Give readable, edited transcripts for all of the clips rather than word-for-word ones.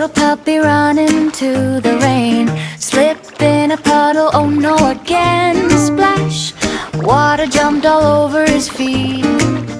little puppy run into the rain, slipped in a puddle, oh no again. Splash, water jumped all over his feet.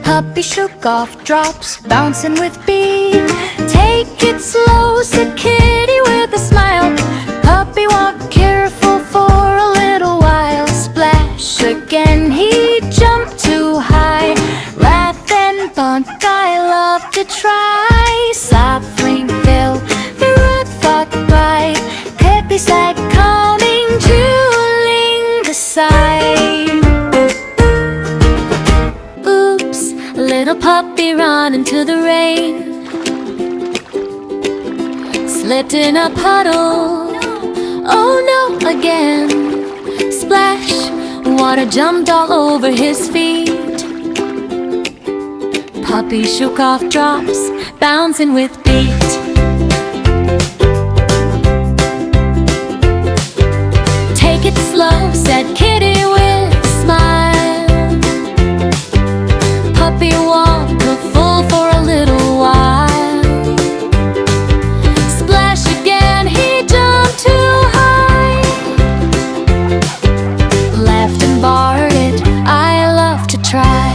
Puppy shook off drops, bouncing with beat. Take it slow, said Kitty with a smile. Puppy walked careful for a little while. Splash again, he jumped too high. Laugh and bunk, I love to try. Softly fell, the road fought by. Puppy side coming to the side. Oops, little puppy run into the rain, slipped in a puddle, oh no again. Splash, water jumped all over his feet. Puppy shook off drops, bouncing with beat. Take it slow, said Kitty with a smile. Puppy walked a fool for a little while. Splash again, he jumped too high. Left and barred it, I love to try.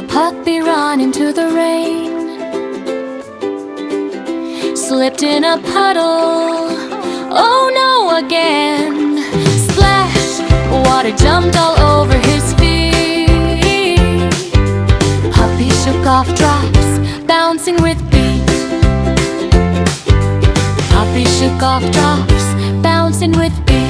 Puppy run into the rain, slipped in a puddle, oh no again. Splash, water jumped all over his feet. Puppy shook off drops, bouncing with beat. Puppy shook off drops, bouncing with beat.